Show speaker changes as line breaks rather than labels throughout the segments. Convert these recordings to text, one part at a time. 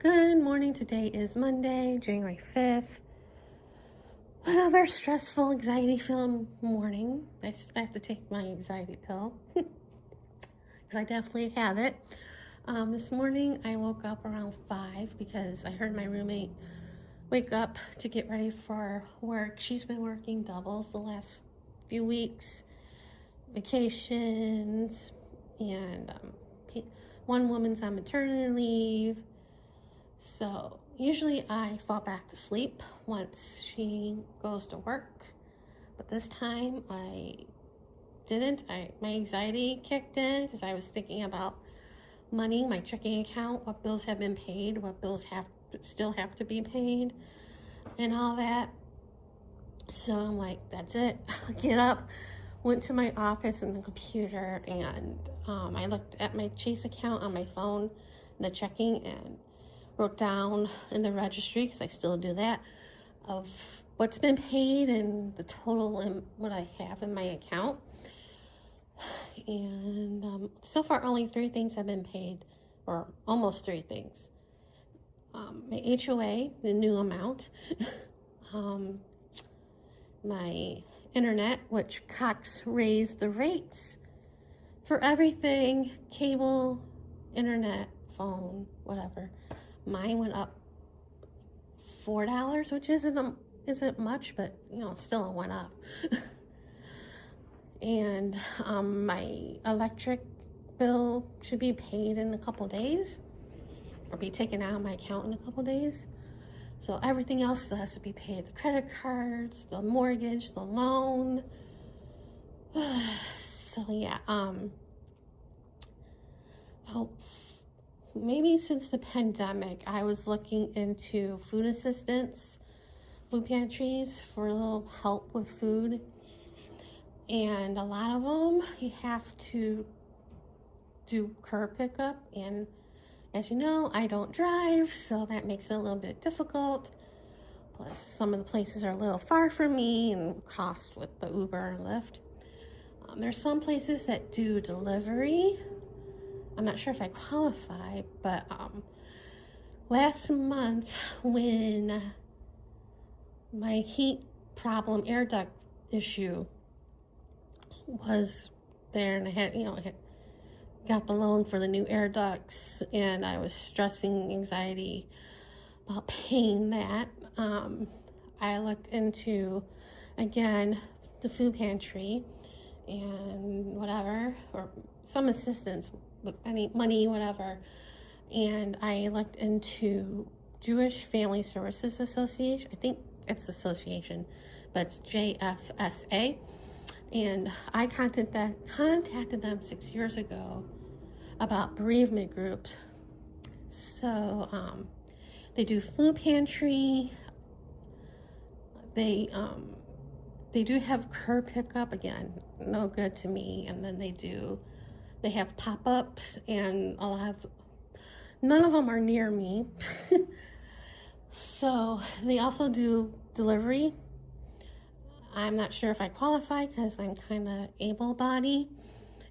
Good morning. Today is Monday, January 5th. Another stressful, anxiety-filled morning. I have to take my anxiety pill because I definitely have it. This morning I woke up around 5 because I heard my roommate wake up to get ready for work. She's been working doubles the last few weeks, vacations, and one woman's on maternity leave. So usually I fall back to sleep once she goes to work, but this time I didn't. My anxiety kicked in because I was thinking about money, my checking account, what bills have been paid, what bills still have to be paid, and all that. So I'm like, that's it. Get up, went to my office and the computer, and I looked at my Chase account on my phone, the checking, and wrote down in the registry, because I still do that, of what's been paid and the total and what I have in my account. And so far only 3 things have been paid, or almost 3 things. My HOA, the new amount, my internet, which Cox raised the rates for everything, cable, internet, phone, whatever. Mine went up $4, which isn't much, but still it went up. And my electric bill should be paid in a couple days, or be taken out of my account in a couple days. So everything else that has to be paid, the credit cards, the mortgage, the loan. So yeah, maybe since the pandemic, I was looking into food assistance, food pantries for a little help with food. And a lot of them, you have to do curb pickup. And as you know, I don't drive, so that makes it a little bit difficult. Plus, some of the places are a little far from me and cost with the Uber and Lyft. There's some places that do delivery. I'm not sure if I qualify, but last month when my heat problem, air duct issue was there, and I had, got the loan for the new air ducts, and I was stressing anxiety about paying that. I looked into, again, the food pantry and whatever, or some assistance with any money, whatever. And I looked into Jewish Family Services Association. I think it's association, but it's JFSA. And I contacted them 6 years ago about bereavement groups. So they do food pantry. They do have curb pickup, again, no good to me. And then they have pop-ups, and none of them are near me. So they also do delivery. I'm not sure if I qualify because I'm kind of able-bodied.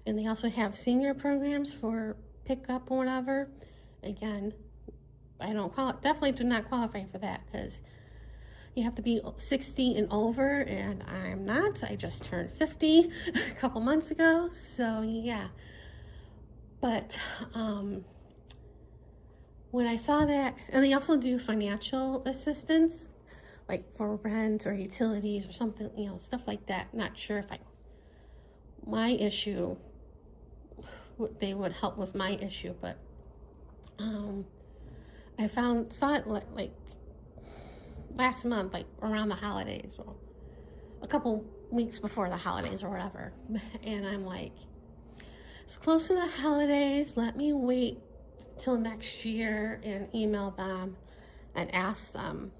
And they also have senior programs for pickup or whatever. Again, I definitely do not qualify for that because you have to be 60 and over, and I'm not. I just turned 50 a couple months ago, so yeah. But when I saw that, and they also do financial assistance, like for rent or utilities or something, stuff like that. Not sure if my issue, they would help with my issue, but I saw it like last month, like around the holidays, or a couple weeks before the holidays or whatever. And I'm like, it's close to the holidays, let me wait till next year and email them and ask them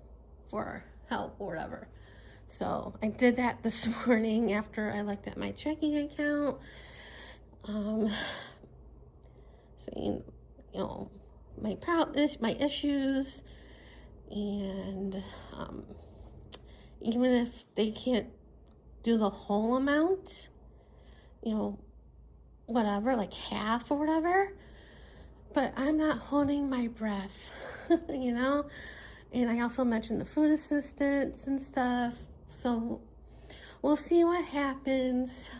for help or whatever. So I did that this morning after I looked at my checking account, saying, my issues, and even if they can't do the whole amount, whatever, like half or whatever, But I'm not holding my breath, you know? And I also mentioned the food assistance and stuff. So we'll see what happens.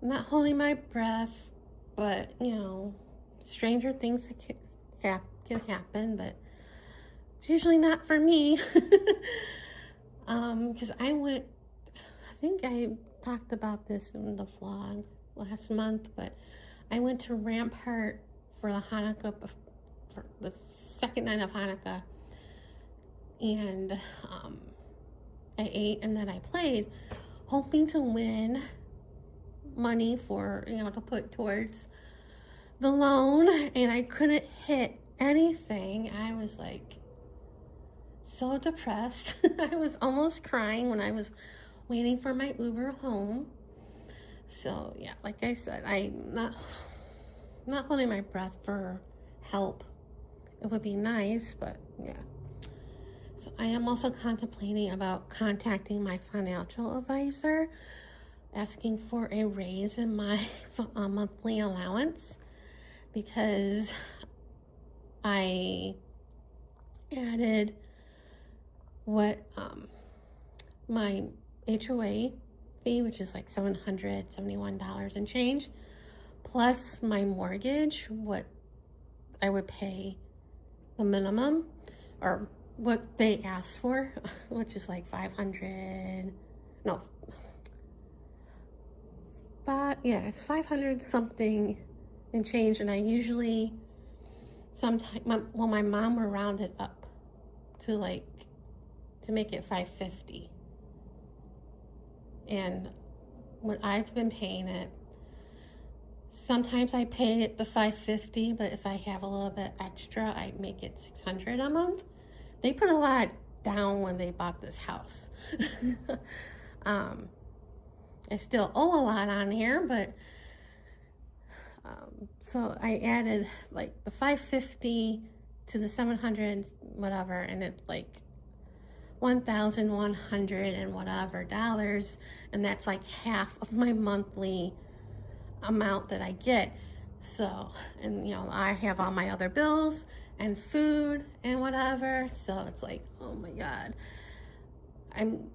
I'm not holding my breath, but, you know, stranger things can happen, but it's usually not for me. Because I think I talked about this in the vlog last month, but I went to Rampart for the Hanukkah, for the second night of Hanukkah, and I ate and then I played, hoping to win money for, you know, to put towards the loan, and I couldn't hit anything. I was like so depressed. I was almost crying when I was waiting for my Uber home. So yeah, like I said, I'm not holding my breath for help. It would be nice, but yeah. So I am also contemplating about contacting my financial advisor, asking for a raise in my monthly allowance, because I added what my HOA fee, which is like $771 and change, plus my mortgage, what I would pay the minimum, or what they asked for, which is like 500, no, yeah, it's 500 something and change. And I usually, sometimes, well, my mom will round it up to make it 550. And when I've been paying it, sometimes I pay it the 550, but if I have a little bit extra, I make it 600 a month. They put a lot down when they bought this house. I still owe a lot on here, but so I added like the 550 to the 700 whatever, and it's like 1,100 and whatever dollars, and that's like half of my monthly amount that I get. So, and you know, I have all my other bills and food and whatever, so it's like, oh my god, I'm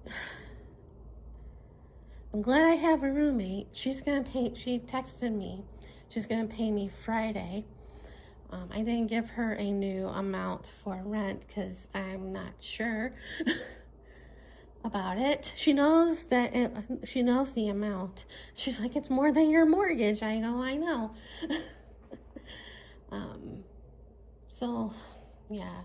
glad I have a roommate. She's gonna pay, she texted me, she's gonna pay me Friday. I didn't give her a new amount for rent because I'm not sure about it. She knows that she knows the amount. She's like, it's more than your mortgage. I go, I know. So yeah,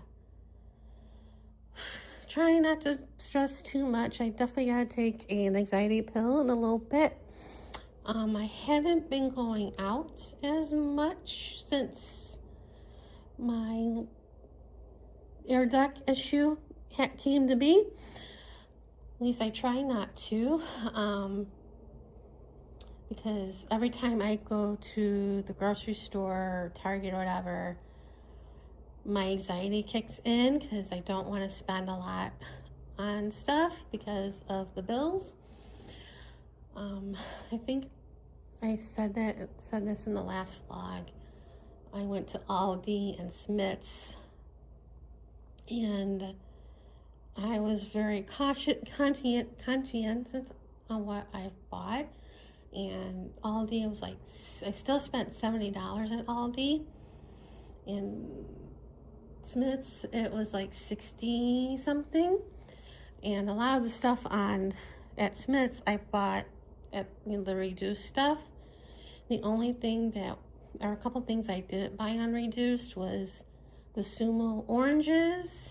trying not to stress too much. I definitely gotta take an anxiety pill in a little bit. I haven't been going out as much since my air duct issue came to be. At least I try not to, because every time I go to the grocery store or Target or whatever, my anxiety kicks in because I don't want to spend a lot on stuff because of the bills. I think I said this in the last vlog. I went to Aldi and Smith's, and I was very conscientious on what I've bought. And Aldi was like, I still spent $70 at Aldi. And Smith's, it was like 60 something. And a lot of the stuff at Smith's I bought at, you know, the reduced stuff. The only thing that, or a couple things I didn't buy on reduced, was the Sumo oranges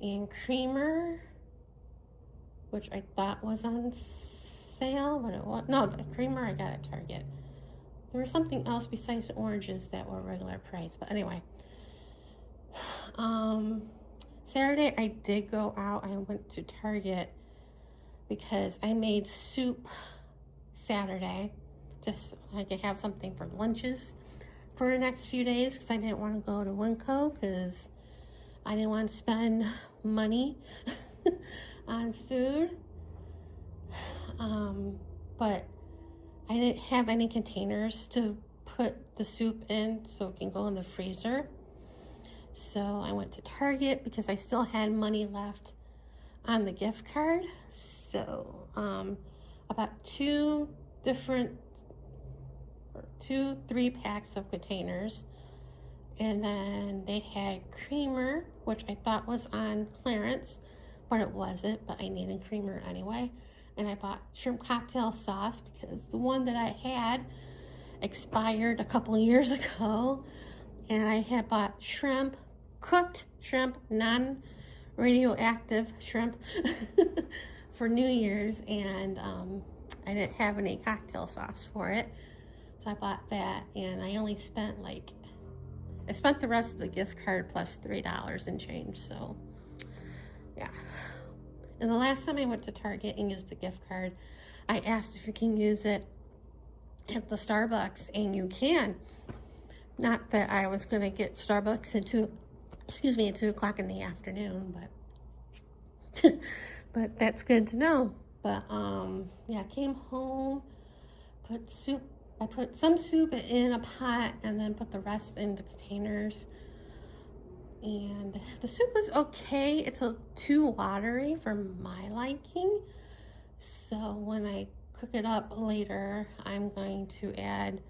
and creamer, which I thought was on sale, but it was no, the creamer I got at Target. There was something else besides the oranges that were regular price, but anyway. Saturday I did go out. I went to Target because I made soup Saturday, just so I could have something for lunches for the next few days, because I didn't want to go to Winco because I didn't want to spend money on food. But I didn't have any containers to put the soup in so it can go in the freezer. So I went to Target because I still had money left on the gift card. So I bought 3 packs of containers. And then they had creamer, which I thought was on clearance, but it wasn't, but I needed creamer anyway. And I bought shrimp cocktail sauce because the one that I had expired a couple of years ago. And I had bought shrimp, cooked shrimp, non-radioactive shrimp for New Year's, and I didn't have any cocktail sauce for it. So I bought that, and I only spent I spent the rest of the gift card plus $3 and change, so yeah. And the last time I went to Target and used the gift card, I asked if you can use it at the Starbucks, and you can. Not that I was going to get Starbucks at 2 o'clock in the afternoon, but but that's good to know. But yeah, I came home, I put some soup in a pot and then put the rest in the containers. And the soup was okay. It's too watery for my liking. So when I cook it up later, I'm going to add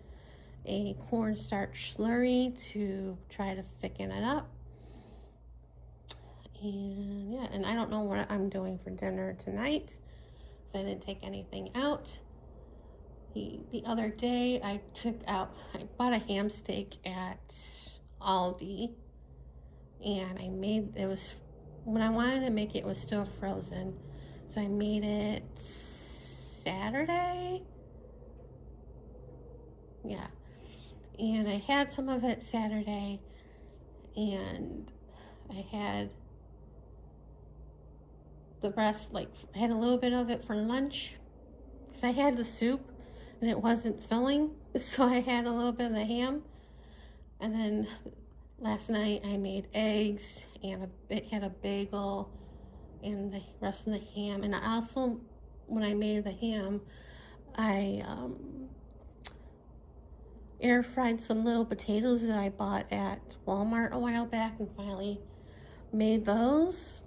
a cornstarch slurry to try to thicken it up. And yeah, and I don't know what I'm doing for dinner tonight, so I didn't take anything out. The other day I bought a ham steak at Aldi, and when I wanted to make it, it was still frozen. So I made it Saturday. Yeah. And I had some of it Saturday, and I had the rest, I had a little bit of it for lunch, because I had the soup and it wasn't filling, so I had a little bit of the ham. And then last night I made eggs, and it had a bagel and the rest of the ham. And I also, when I made the ham, I air fried some little potatoes that I bought at Walmart a while back, and finally made those.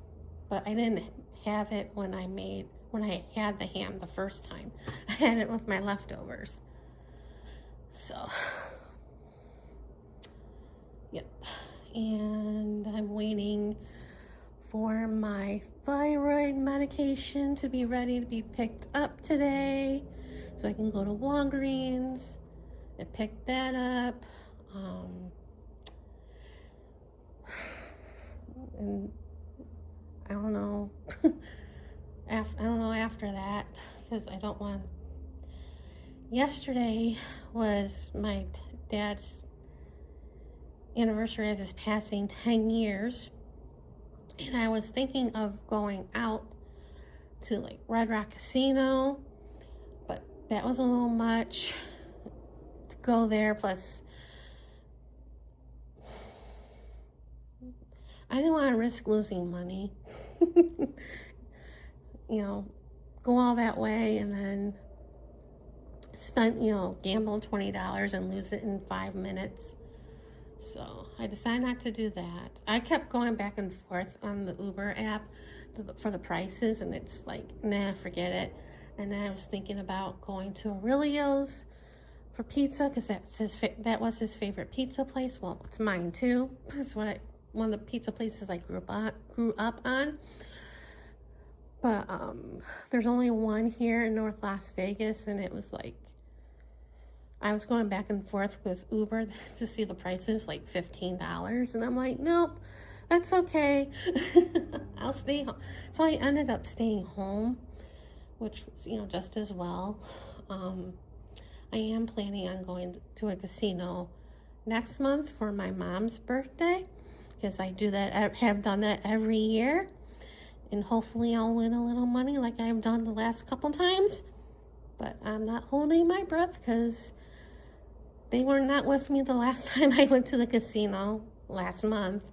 But I didn't have it when I had the ham the first time. I had it with my leftovers. So yep. And I'm waiting for my thyroid medication to be ready to be picked up today, so I can go to Walgreens and pick that up. And I don't know. I don't know after that, because I don't want. Yesterday was my dad's anniversary of his passing, 10 years. And I was thinking of going out to Red Rock Casino, but that was a little much to go there. Plus, I didn't want to risk losing money. Go all that way and then gamble $20 and lose it in 5 minutes. So I decided not to do that. I kept going back and forth on the Uber app for the prices, and it's nah, forget it. And then I was thinking about going to Aurelio's for pizza, because that was his favorite pizza place. Well, it's mine too. It's one of the pizza places I grew up on. But there's only one here in North Las Vegas, and it was I was going back and forth with Uber to see the prices, $15, and I'm like, nope, that's okay. I'll stay home. So I ended up staying home, which was, just as well. I am planning on going to a casino next month for my mom's birthday, because I have done that every year, and hopefully I'll win a little money like I've done the last couple times. But I'm not holding my breath, because they were not with me the last time I went to the casino last month.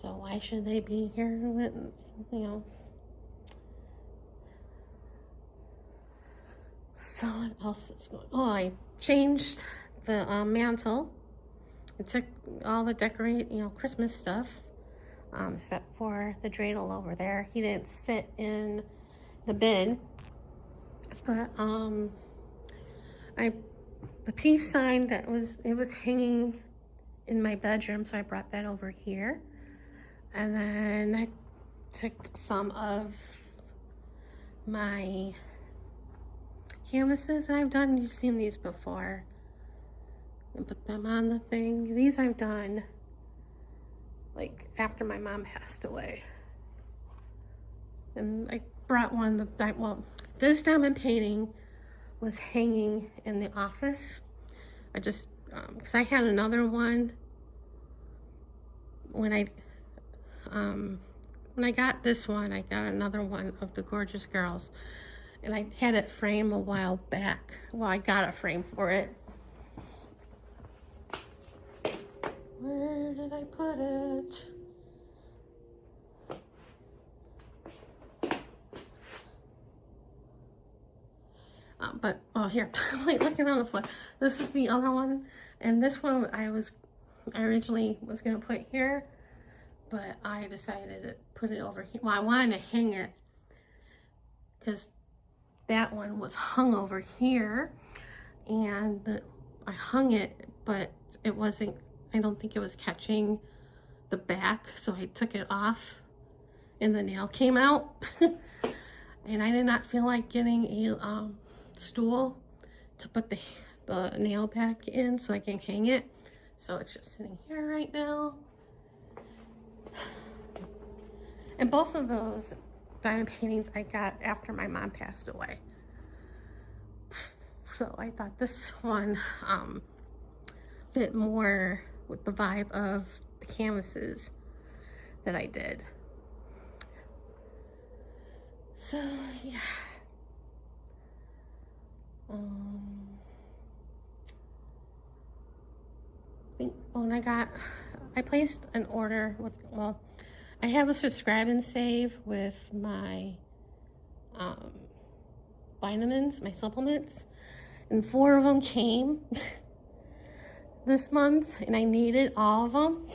So why should they be here with, So what else is going on? Oh, I changed the mantle. I took all the Christmas stuff, except for the dreidel over there. He didn't fit in the bin. But the peace sign that was hanging in my bedroom, so I brought that over here. And then I took some of my canvases that I've done. You've seen these before. And put them on the thing. These I've done like after my mom passed away. And I brought one, well, this diamond painting was hanging in the office. I just, because I had another one when I got this one, I got another one of the Gorgeous Girls. And I had it framed a while back. Well, I got a frame for it. Where did I put it? Here, wait, looking on the floor. This is the other one, and this one I originally was gonna put here, but I decided to put it over here. Well, I wanted to hang it because that one was hung over here, and I hung it, but it wasn't. I don't think it was catching the back, so I took it off, and the nail came out. And I did not feel like getting a stool to put the nail back in so I can hang it. So it's just sitting here right now. And both of those diamond paintings I got after my mom passed away. So I thought this one fit more with the vibe of the canvases that I did. So yeah. I placed an order with, well, I have a subscribe and save with my vitamins, my supplements, and 4 of them came this month, and I needed all of them.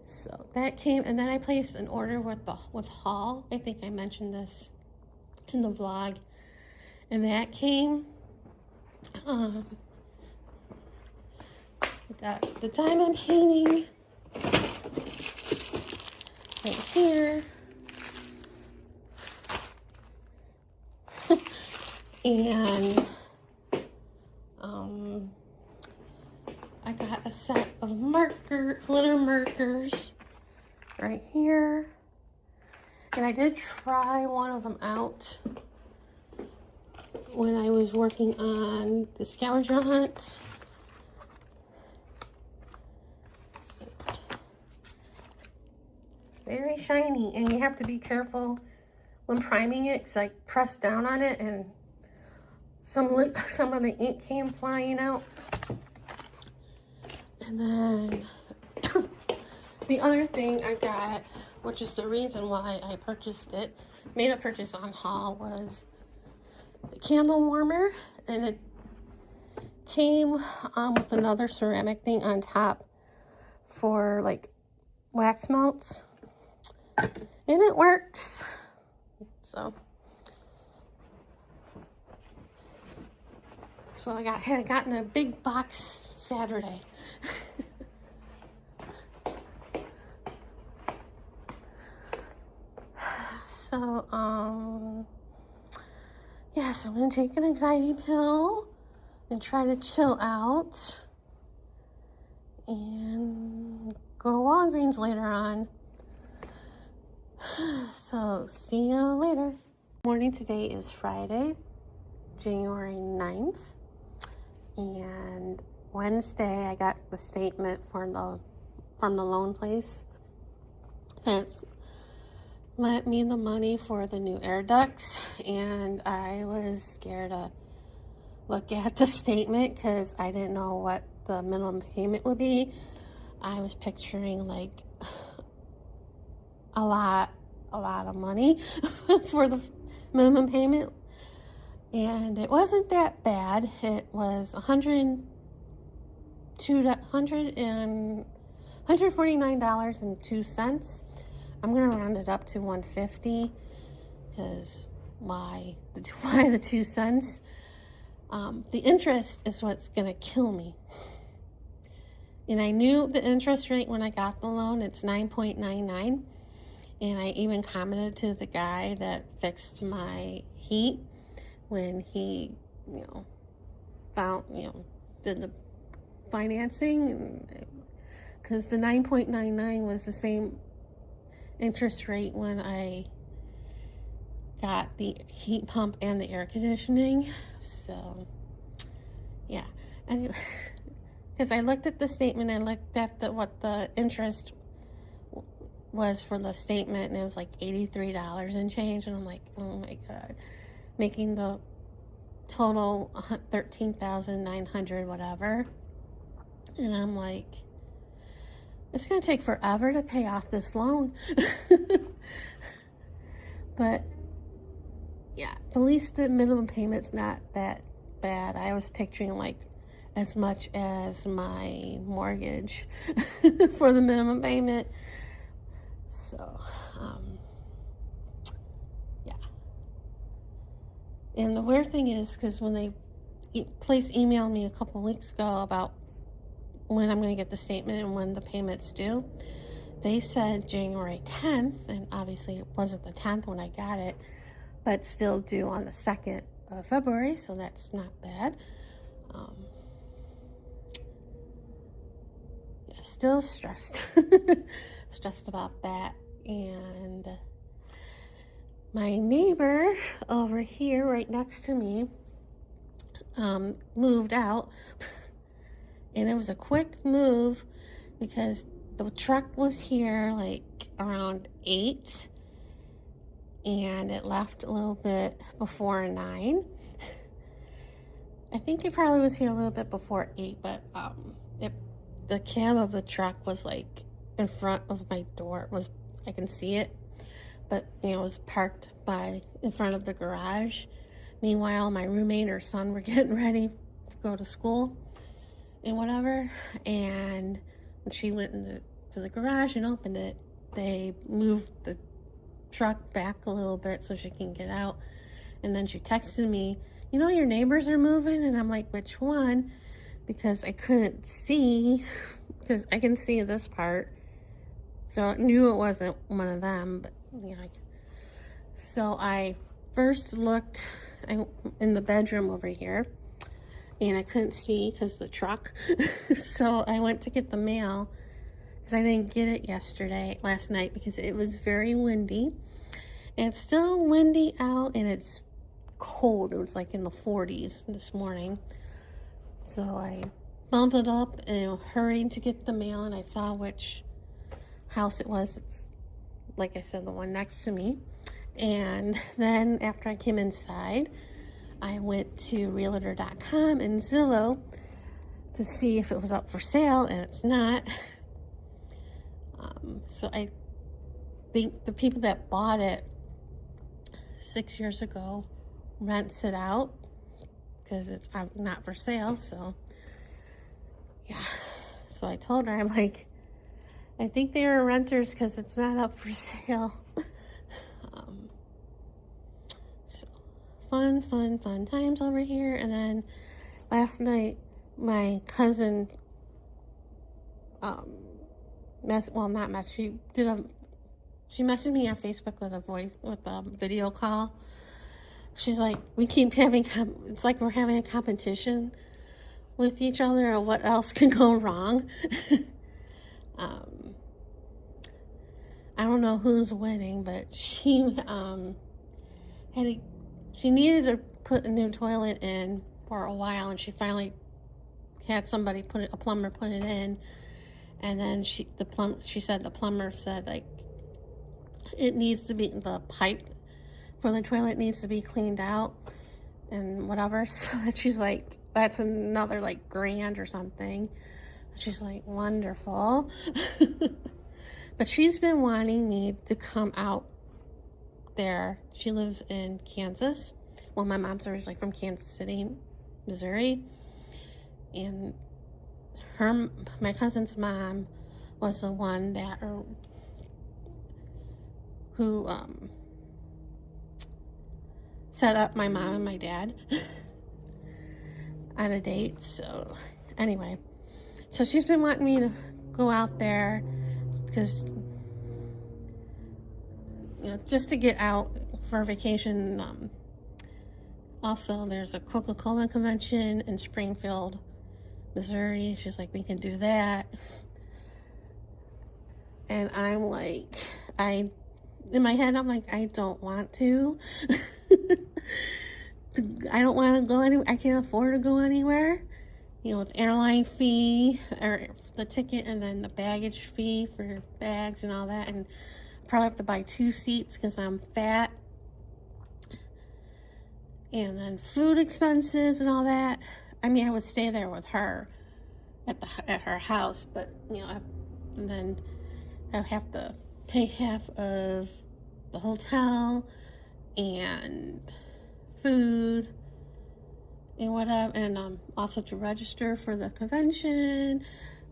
So that came, and then I placed an order with Haul. I think I mentioned this in the vlog, and that came. I got the diamond painting right here. And I got a set of glitter markers right here. And I did try one of them out when I was working on the scavenger hunt. Very shiny, and you have to be careful when priming it, because I pressed down on it and some of the ink came flying out. And then the other thing I got, which is the reason why I purchased it, made a purchase on Haul, was the candle warmer, and it came with another ceramic thing on top for like wax melts, and it works. So I had gotten a big box Saturday. So yeah, so I'm gonna take an anxiety pill and try to chill out and go to Walgreens later on. So see you later. Morning, today is Friday, January 9th, and Wednesday I got the statement from the loan place that's lent me the money for the new air ducts, and I was scared to look at the statement because I didn't know what the minimum payment would be. I was picturing like a lot of money for the minimum payment, And it wasn't that bad. It was $149.02. I'm gonna round it up to $150 because why the 2 cents? The interest is what's gonna kill me. And I knew the interest rate when I got the loan. It's 9.99. And I even commented to the guy that fixed my heat when he, did the financing, because the 9.99 was the same interest rate when I got the heat pump and the air conditioning. So yeah, and because I looked at the statement, I looked at what the interest was for the statement, and it was like $83 and change, and I'm like, oh my god, making the total $13,900 whatever. And I'm like, it's gonna take forever to pay off this loan. But yeah, at least the minimum payment's not that bad. I was picturing like as much as my mortgage for the minimum payment. So yeah. And the weird thing is, because when they place emailed me a couple weeks ago about when I'm going to get the statement and when the payment's due, they said January 10th, and obviously it wasn't the 10th when I got it, but still due on the 2nd of February, so that's not bad. Yeah, still stressed. Stressed about that. And my neighbor over here right next to me moved out, and it was a quick move because the truck was here like around 8 and it left a little bit before 9. I think it probably was here a little bit before 8, but the cab of the truck was like in front of my door. I can see it, but it was parked in front of the garage. Meanwhile, my roommate and her son were getting ready to go to school and whatever, and when she went to the garage and opened it, they moved the truck back a little bit so she can get out. And then she texted me, your neighbors are moving. And I'm like, which one? Because I couldn't see, because I can see this part, so I knew it wasn't one of them. But so I first looked in the bedroom over here, and I couldn't see because the truck. So I went to get the mail, because I didn't get it last night, because it was very windy. And it's still windy out, and it's cold. It was like in the 40s this morning. So I bundled up and hurried to get the mail, and I saw which house it was. It's, like I said, the one next to me. And then after I came inside, I went to realtor.com and Zillow to see if it was up for sale, and it's not. So I think the people that bought it 6 years ago rents it out because it's not for sale. So yeah, so I told her, I'm like, I think they are renters because it's not up for sale. So fun times over here. And then last night my cousin she messaged me on Facebook with a video call. She's like, we keep having, it's like we're having a competition with each other of what else can go wrong. I don't know who's winning, but she needed to put a new toilet in for a while, and she finally had somebody a plumber put it in. And then she said the plumber said, like, it needs to be, the pipe for the toilet needs to be cleaned out and whatever. So she's like, that's another like $1,000 or something. She's like, wonderful. But she's been wanting me to come out there. She lives in Kansas, Well, my mom's originally from Kansas City, Missouri, and my cousin's mom was the one who set up my mom and my dad on a date. So anyway, so she's been wanting me to go out there because, you know, just to get out for a vacation. Also, there's a Coca-Cola convention in Springfield, Missouri. She's like, we can do that. And I'm like, in my head, I'm like, I don't want to. I don't want to go anywhere. I can't afford to go anywhere. You know, with airline fee, or the ticket, and then the baggage fee for bags and all that. And probably have to buy 2 seats because I'm fat. And then food expenses and all that. I mean, I would stay there with her at her house, but, you know, and then I would have to pay half of the hotel and food and whatever, and also to register for the convention.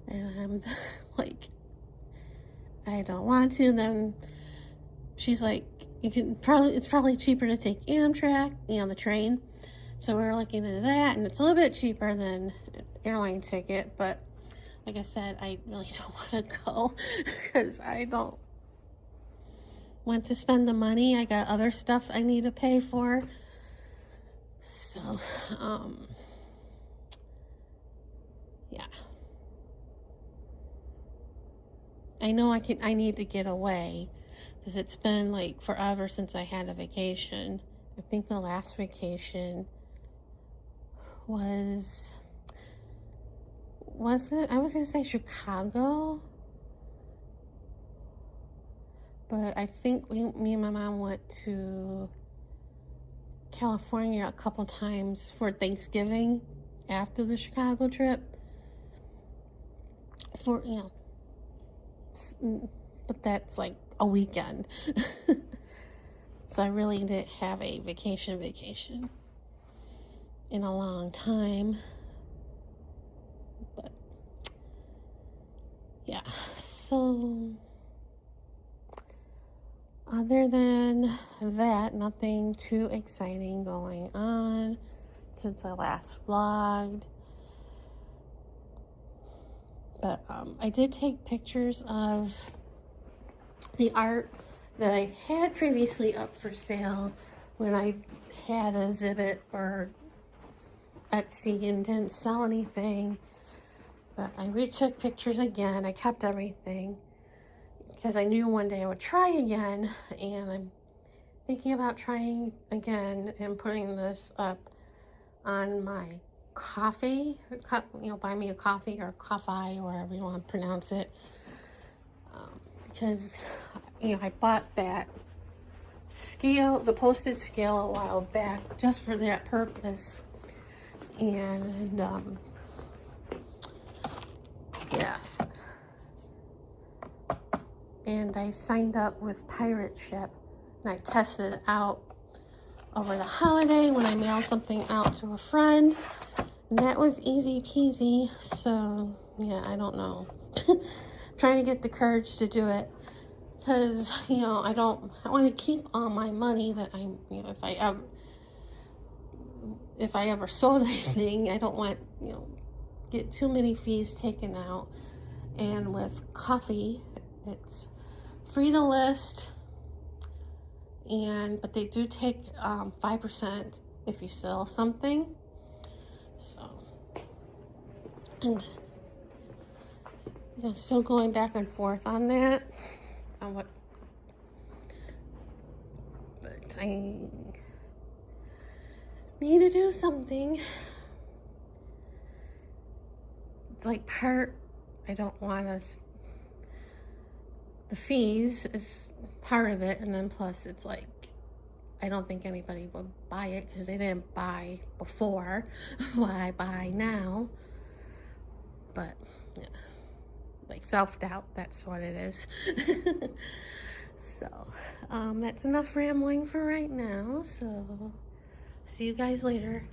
And I'm like, I don't want to. And then she's like, it's probably cheaper to take Amtrak, you know, the train. So we're looking into that, and it's a little bit cheaper than an airline ticket, but like I said, I really don't want to go because I don't want to spend the money. I got other stuff I need to pay for. So, yeah. I know I need to get away because it's been like forever since I had a vacation. I think the last vacation was I was gonna say Chicago, but I think me and my mom went to California a couple times for Thanksgiving after the Chicago trip. For, you know, but that's like a weekend. So I really didn't have a vacation in a long time. But yeah, so other than that, nothing too exciting going on since I last vlogged. But I did take pictures of the art that I had previously up for sale when I had a Exhibit or Etsy and didn't sell anything. But I retook pictures again. I kept everything because I knew one day I would try again, and I'm thinking about trying again and putting this up on my coffee, you know, buy me a coffee or coffee, or wherever you want to pronounce it, because, you know, I bought that scale, the postage scale, a while back just for that purpose. And yes, and I signed up with Pirate Ship, and I tested it out over the holiday when I mailed something out to a friend, and that was easy peasy. So yeah, I don't know. Trying to get the courage to do it, because, you know, I want to keep all my money that I'm, you know, if I ever sold anything, I don't want, you know, get too many fees taken out. And with coffee, it's free to list, but they do take 5% if you sell something. So, and, you know, still going back and forth on that, but I need to do something. It's like I don't want us, the fees is part of it, and then plus it's like, I don't think anybody would buy it because they didn't buy before. Why buy now? But yeah, like self-doubt, that's what it is. So that's enough rambling for right now. So See you guys later.